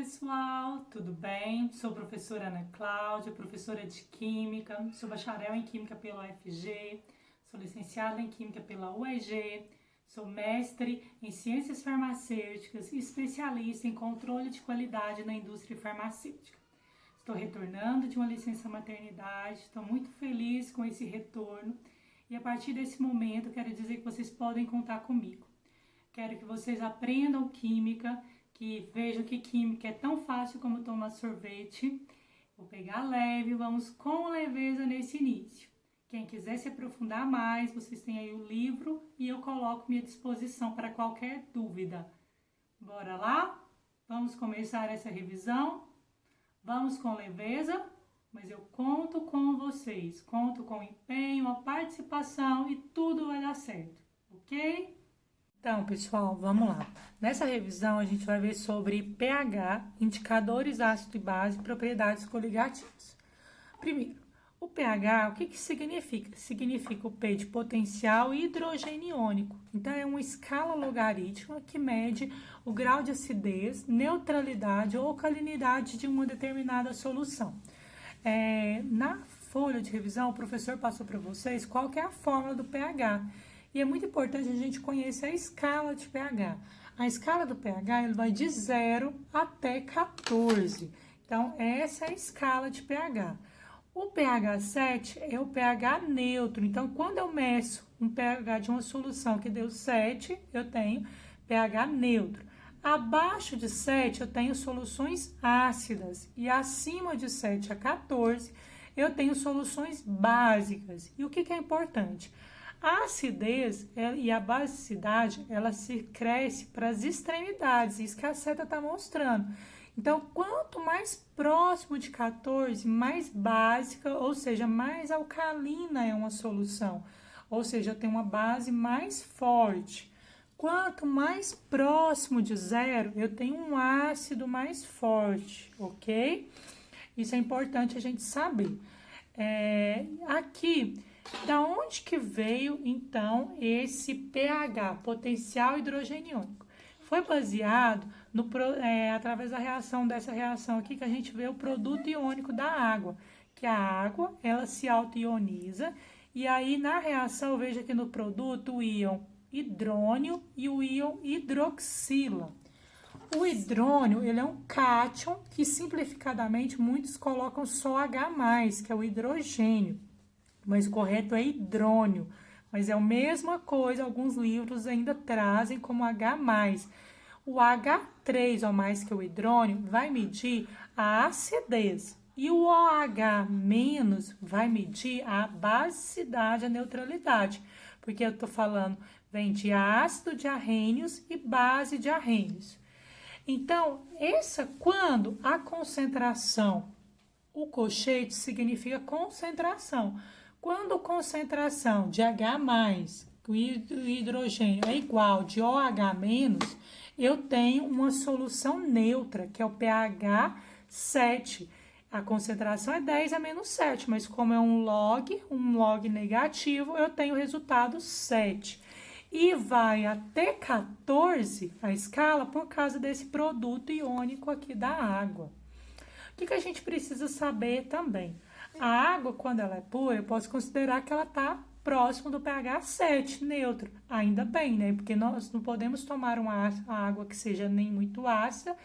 pessoal, tudo bem? Sou a professora Ana Cláudia, professora de Química, sou bacharel em Química pela UFG, sou licenciada em Química pela UEG, sou mestre em Ciências Farmacêuticas e especialista em controle de qualidade na indústria farmacêutica. Estou retornando de uma licença maternidade, estou muito feliz com esse retorno e a partir desse momento quero dizer que vocês podem contar comigo. Quero que vocês aprendam Química, que vejam que Química é tão fácil como tomar sorvete. Vou pegar leve, vamos com leveza nesse início. Quem quiser se aprofundar mais, vocês têm aí o livro e eu coloco à minha disposição para qualquer dúvida. Bora lá? Vamos começar essa revisão? Vamos com leveza, mas eu conto com vocês. Conto com empenho, a participação e tudo vai dar certo, ok? Então, pessoal, vamos lá. Nessa revisão, a gente vai ver sobre pH, indicadores ácido e base, propriedades coligativas. Primeiro, o pH, o que significa? Significa o P de potencial e hidrogênio iônico. Então, é uma escala logarítmica que mede o grau de acidez, neutralidade ou alcalinidade de uma determinada solução. Na folha de revisão, o professor passou para vocês qual que é a fórmula do pH. E é muito importante a gente conhecer a escala de pH. A escala do pH ele vai de 0 até 14. Então, essa é a escala de pH. O pH 7 é o pH neutro. Então, quando eu meço um pH de uma solução que deu 7, eu tenho pH neutro. Abaixo de 7, eu tenho soluções ácidas. E acima de 7 a 14, eu tenho soluções básicas. E o que é importante? A acidez e a basicidade, ela se cresce para as extremidades, isso que a seta está mostrando. Então, quanto mais próximo de 14, mais básica, ou seja, mais alcalina é uma solução. Ou seja, tem uma base mais forte. Quanto mais próximo de 0, eu tenho um ácido mais forte, ok? Isso é importante a gente saber. Aqui... Da onde que veio, então, esse pH, potencial hidrogeniônico? Foi baseado através dessa reação aqui que a gente vê o produto iônico da água, que a água, ela se auto-ioniza, e aí na reação, veja aqui no produto o íon hidrônio e o íon hidroxila. O hidrônio, ele é um cátion que simplificadamente muitos colocam só H+, que é o hidrogênio. Mas o correto é hidrônio, mas é a mesma coisa, alguns livros ainda trazem como H+. O H3, ou mais que o hidrônio, vai medir a acidez. E o OH- vai medir a basicidade, a neutralidade. Porque eu estou falando, vem de ácido de arrênios e base de arrênios. Então, quando a concentração, o colchete significa concentração. Quando a concentração de H+, o hidrogênio, é igual de OH-, eu tenho uma solução neutra, que é o pH 7. A concentração é 10 a menos 7, mas como é um log negativo, eu tenho o resultado 7. E vai até 14 a escala por causa desse produto iônico aqui da água. O que a gente precisa saber também? A água, quando ela é pura, eu posso considerar que ela está próximo do pH 7, neutro. Ainda bem, né? Porque nós não podemos tomar uma água que seja nem muito ácida,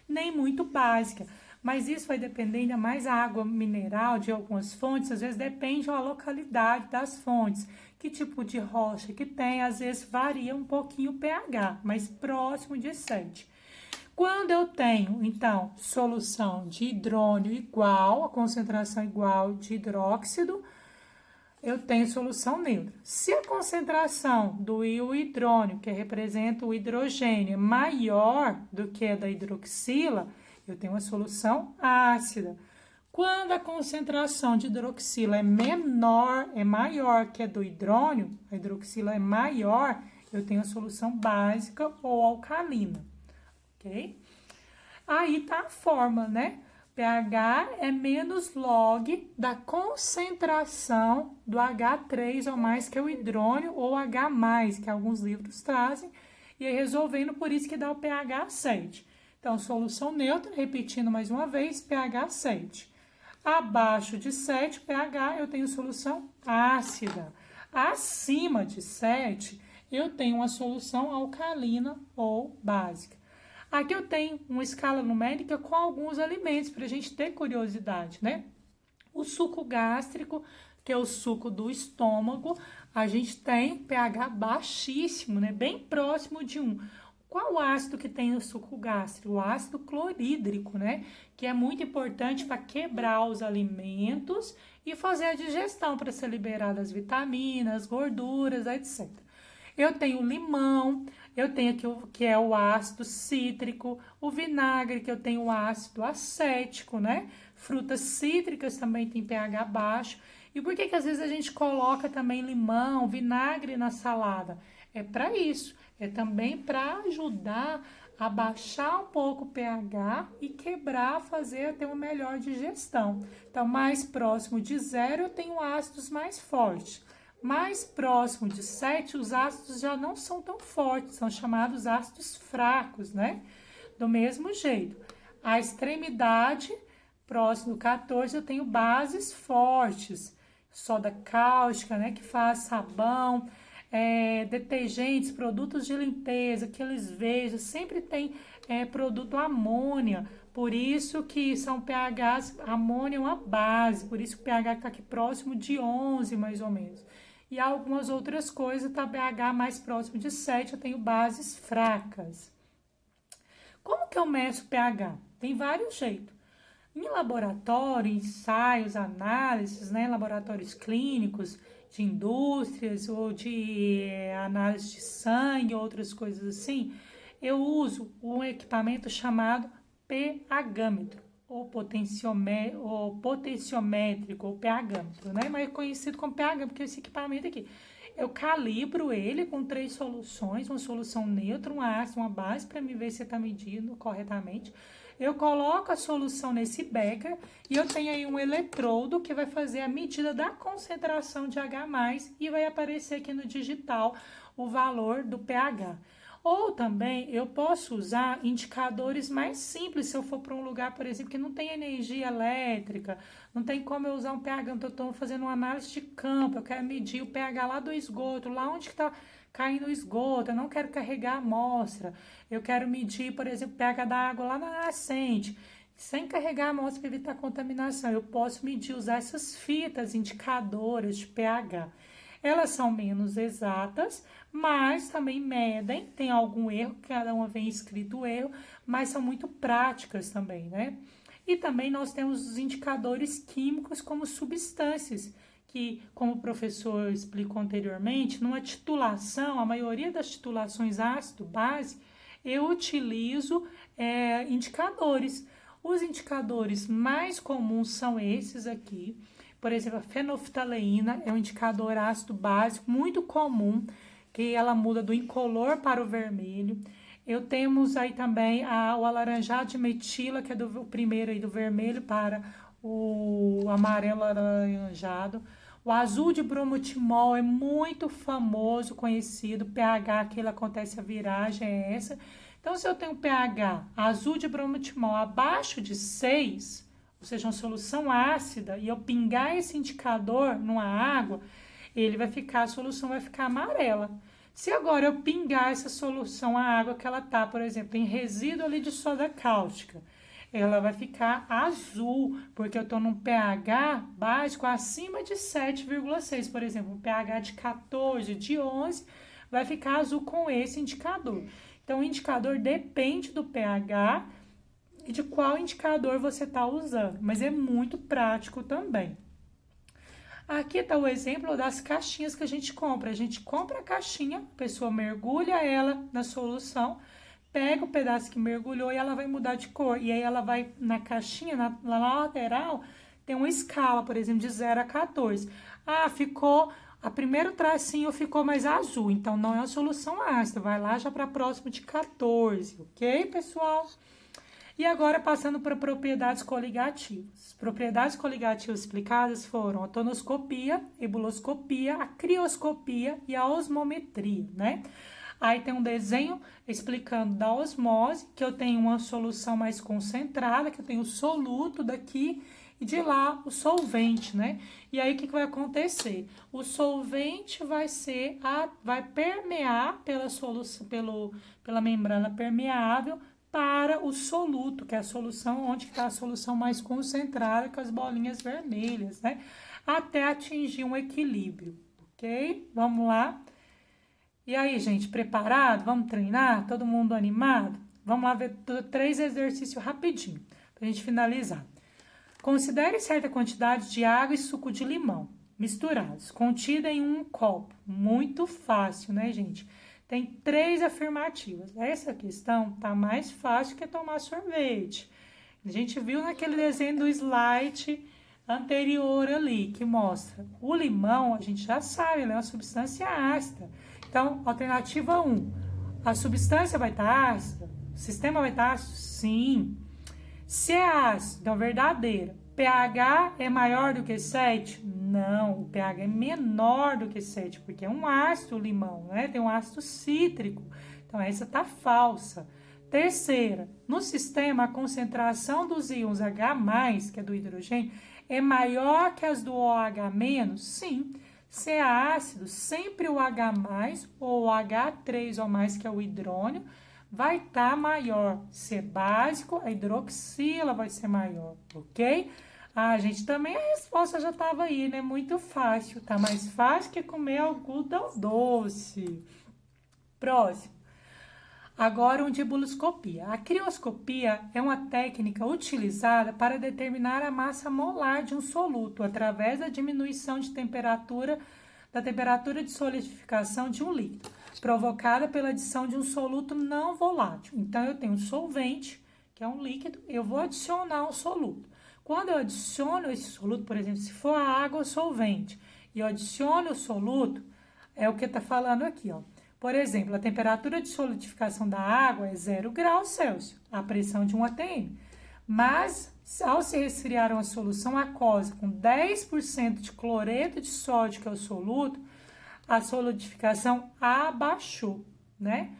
nem muito básica. Mas isso vai depender ainda mais da água mineral de algumas fontes, às vezes depende da localidade das fontes. Que tipo de rocha que tem, às vezes varia um pouquinho o pH, mas próximo de 7. Quando eu tenho, então, solução de hidrônio igual, a concentração igual de hidróxido, eu tenho solução neutra. Se a concentração do hidrônio, que representa o hidrogênio, é maior do que a da hidroxila, eu tenho uma solução ácida. Quando a concentração de hidroxila é maior que a do hidrônio, a hidroxila é maior, eu tenho a solução básica ou alcalina. Ok? Aí tá a fórmula, né? pH é menos log da concentração do H3 ou mais, que é o hidrônio, ou H+, que alguns livros trazem, e aí resolvendo, por isso que dá o pH 7. Então, solução neutra, repetindo mais uma vez, pH 7. Abaixo de 7 pH, eu tenho solução ácida. Acima de 7, eu tenho uma solução alcalina ou básica. Aqui eu tenho uma escala numérica com alguns alimentos, para a gente ter curiosidade, né? O suco gástrico, que é o suco do estômago, a gente tem pH baixíssimo, né? Bem próximo de 1. Qual ácido que tem no suco gástrico? O ácido clorídrico, né? Que é muito importante para quebrar os alimentos e fazer a digestão, para ser liberada as vitaminas, gorduras, etc. Eu tenho o limão, eu tenho aqui o que é o ácido cítrico, o vinagre, que eu tenho o ácido acético, né? Frutas cítricas também tem pH baixo. E por que às vezes a gente coloca também limão, vinagre na salada? É para isso, é também para ajudar a baixar um pouco o pH e quebrar, ter uma melhor digestão. Então, mais próximo de 0 eu tenho ácidos mais fortes. Mais próximo de 7, os ácidos já não são tão fortes, são chamados ácidos fracos, né? Do mesmo jeito. A extremidade, próximo do 14, eu tenho bases fortes. Soda cáustica, né? Que faz sabão, detergentes, produtos de limpeza, que eles vejam, sempre tem produto amônia. Por isso que são pHs, amônia é uma base, por isso que o pH está aqui próximo de 11, mais ou menos. E algumas outras coisas, tá pH mais próximo de 7, eu tenho bases fracas. Como que eu meço pH? Tem vários jeitos. Em laboratório, ensaios, análises, né, laboratórios clínicos, de indústrias ou de análise de sangue, outras coisas assim, eu uso um equipamento chamado pHmetro, ou potenciométrico, ou pHmetro, né? Mas é conhecido como pH, porque esse equipamento aqui, eu calibro ele com 3 soluções, uma solução neutra, uma ácida, uma base, para me ver se está medindo corretamente. Eu coloco a solução nesse becker e eu tenho aí um eletrodo que vai fazer a medida da concentração de H+, e vai aparecer aqui no digital o valor do pH. Ou também eu posso usar indicadores mais simples, se eu for para um lugar, por exemplo, que não tem energia elétrica, não tem como eu usar um pH, então eu estou fazendo uma análise de campo, eu quero medir o pH lá do esgoto, lá onde está caindo o esgoto, eu não quero carregar a amostra, eu quero medir, por exemplo, o pH da água lá na nascente, sem carregar a amostra para evitar contaminação. Eu posso medir, usar essas fitas indicadoras de pH. Elas são menos exatas, mas também medem, tem algum erro, cada uma vem escrito o erro, mas são muito práticas também, né? E também nós temos os indicadores químicos como substâncias, que, como o professor explicou anteriormente, numa titulação, a maioria das titulações ácido-base, eu utilizo indicadores. Os indicadores mais comuns são esses aqui. Por exemplo, a fenolftaleína é um indicador ácido básico muito comum, que ela muda do incolor para o vermelho. Temos aí também o alaranjado de metila, que é o primeiro aí do vermelho para o amarelo alaranjado. O azul de bromotimol é muito famoso, conhecido, pH que ele acontece a viragem é essa. Então, se eu tenho pH azul de bromotimol abaixo de 6, ou seja, uma solução ácida, e eu pingar esse indicador numa água, a solução vai ficar amarela. Se agora eu pingar essa solução, a água que ela tá, por exemplo, em resíduo ali de soda cáustica, ela vai ficar azul, porque eu estou num pH básico acima de 7,6, por exemplo, um pH de 14, de 11, vai ficar azul com esse indicador. Então, o indicador depende do pH e de qual indicador você está usando, mas é muito prático também. Aqui está o exemplo das caixinhas que a gente compra. A gente compra a caixinha, a pessoa mergulha ela na solução, pega o pedaço que mergulhou e ela vai mudar de cor. E aí ela vai na caixinha, na lateral, tem uma escala, por exemplo, de 0 a 14. A primeiro tracinho ficou mais azul, então não é uma solução ácida. Vai lá já para próximo de 14, ok, pessoal? E agora, passando para propriedades coligativas. Propriedades coligativas explicadas foram a tonoscopia, ebuloscopia, a crioscopia e a osmometria, né? Aí tem um desenho explicando da osmose, que eu tenho uma solução mais concentrada, que eu tenho o soluto daqui, e de lá o solvente, né? E aí o que vai acontecer? O solvente vai permear pela solução, pela membrana permeável para o soluto, que é a solução onde está a solução mais concentrada, com as bolinhas vermelhas, né? Até atingir um equilíbrio, ok? Vamos lá. E aí, gente, preparado? Vamos treinar? Todo mundo animado? Vamos lá ver 3 exercícios rapidinho, para a gente finalizar. Considere certa quantidade de água e suco de limão misturados, contida em um copo. Muito fácil, né, gente? Tem 3 afirmativas. Essa questão tá mais fácil que tomar sorvete. A gente viu naquele desenho do slide anterior ali, que mostra o limão, a gente já sabe, ele é uma substância ácida. Então, alternativa 1, a substância vai estar ácida? O sistema vai estar ácido? Sim. Se é ácido, então verdadeira. pH é maior do que 7? Não, o pH é menor do que 7, porque é um ácido o limão, né? Tem um ácido cítrico. Então, essa tá falsa. Terceira, no sistema, a concentração dos íons H+, que é do hidrogênio, é maior que as do OH-? Sim. Se é ácido, sempre o H+, ou o H3O+, que é o hidrônio, vai estar maior. Se é básico, a hidroxila vai ser maior, ok? Ah, gente, também a resposta já estava aí, né? Muito fácil, tá mais fácil que comer algodão doce. Próximo. Agora, um de buliscopia. A crioscopia é uma técnica utilizada para determinar a massa molar de um soluto através da diminuição de temperatura, da temperatura de solidificação de um líquido, provocada pela adição de um soluto não volátil. Então, eu tenho um solvente, que é um líquido, eu vou adicionar um soluto. Quando eu adiciono esse soluto, por exemplo, se for a água solvente, e eu adiciono o soluto, é o que está falando aqui, ó. Por exemplo, a temperatura de solidificação da água é 0 graus Celsius, a pressão de 1 atm. Mas, ao se resfriar uma solução aquosa com 10% de cloreto de sódio, que é o soluto, a solidificação abaixou, né?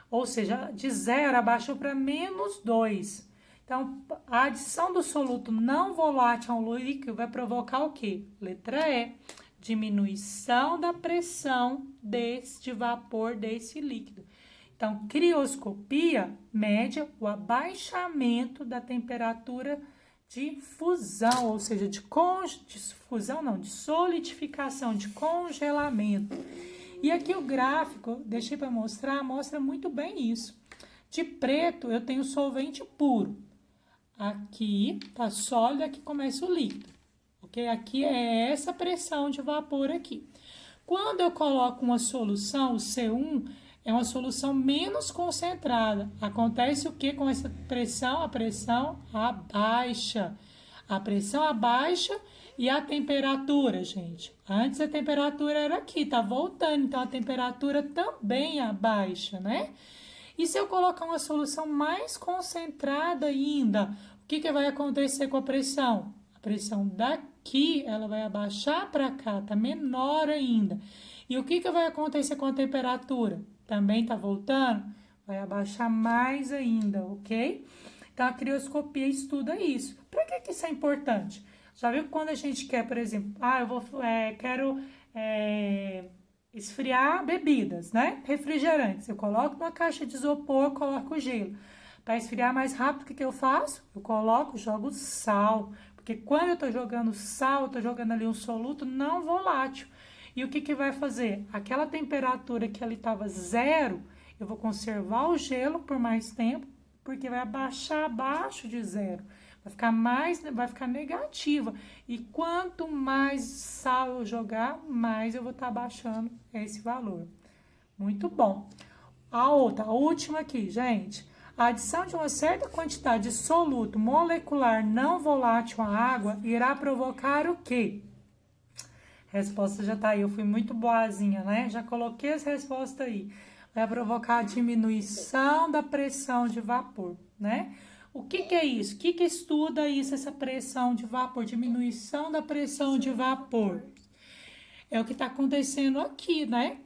Ou seja, de 0 abaixou para -2. Então, a adição do soluto não volátil ao líquido vai provocar o quê? Letra E. Diminuição da pressão de vapor desse líquido. Então, crioscopia mede o abaixamento da temperatura de fusão, ou seja, de fusão não, de solidificação, de congelamento. E aqui o gráfico, deixei para mostrar, mostra muito bem isso. De preto, eu tenho solvente puro. Aqui tá sólido, aqui começa o líquido. Okay? Aqui é essa pressão de vapor aqui. Quando eu coloco uma solução, o C1 é uma solução menos concentrada. Acontece o que com essa pressão? A pressão abaixa. A pressão abaixa e a temperatura, gente. Antes a temperatura era aqui, tá voltando, então a temperatura também abaixa, né? E se eu colocar uma solução mais concentrada ainda, o que vai acontecer com a pressão? A pressão daqui, ela vai abaixar para cá, tá menor ainda. E o que vai acontecer com a temperatura? Também tá voltando? Vai abaixar mais ainda, ok? Então, a crioscopia estuda isso. Para que isso é importante? Já viu que quando a gente quer, por exemplo, quero esfriar bebidas, né? Refrigerantes. Eu coloco numa caixa de isopor, coloco gelo. Para esfriar mais rápido, o que eu faço? Eu jogo sal. Porque quando eu tô jogando sal, eu tô jogando ali um soluto não volátil. E o que vai fazer? Aquela temperatura que ali estava 0, eu vou conservar o gelo por mais tempo, porque vai abaixar abaixo de 0. Vai ficar negativa. E quanto mais sal eu jogar, mais eu vou estar abaixando esse valor. Muito bom. A última aqui, gente. A adição de uma certa quantidade de soluto molecular não volátil à água irá provocar o quê? A resposta já tá aí. Eu fui muito boazinha, né? Já coloquei as respostas aí. Vai provocar a diminuição da pressão de vapor, né? O que é isso? O que estuda isso, essa pressão de vapor? Diminuição da pressão de vapor. É o que está acontecendo aqui, né?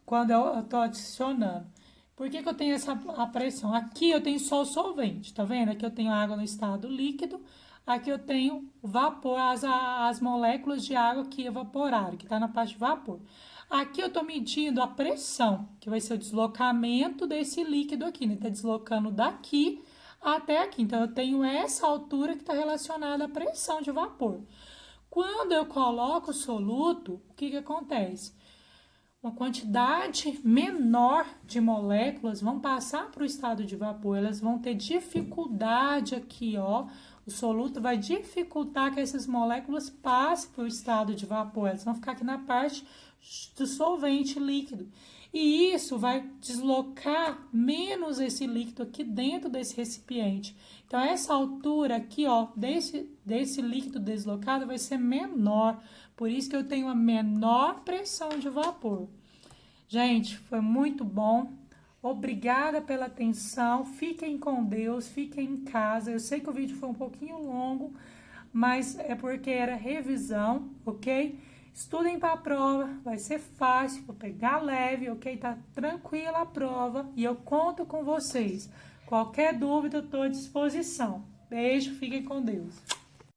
quando eu tô adicionando. Por que que eu tenho a pressão? Aqui eu tenho só o solvente, tá vendo? Aqui eu tenho água no estado líquido, aqui eu tenho vapor, as moléculas de água que evaporaram, que está na parte de vapor. Aqui eu estou medindo a pressão, que vai ser o deslocamento desse líquido aqui, né? Está deslocando daqui até aqui. Então, eu tenho essa altura que está relacionada à pressão de vapor. Quando eu coloco o soluto, o que que acontece? Uma quantidade menor de moléculas vão passar para o estado de vapor, elas vão ter dificuldade aqui, ó. O soluto vai dificultar que essas moléculas passem para o estado de vapor, elas vão ficar aqui na parte do solvente líquido. E isso vai deslocar menos esse líquido aqui dentro desse recipiente. Então, essa altura aqui, ó, desse líquido deslocado vai ser menor. Por isso que eu tenho uma menor pressão de vapor. Gente, foi muito bom. Obrigada pela atenção. Fiquem com Deus, fiquem em casa. Eu sei que o vídeo foi um pouquinho longo, mas é porque era revisão, ok? Estudem para a prova, vai ser fácil, vou pegar leve, ok? Tá tranquila a prova e eu conto com vocês. Qualquer dúvida, eu estou à disposição. Beijo, fiquem com Deus.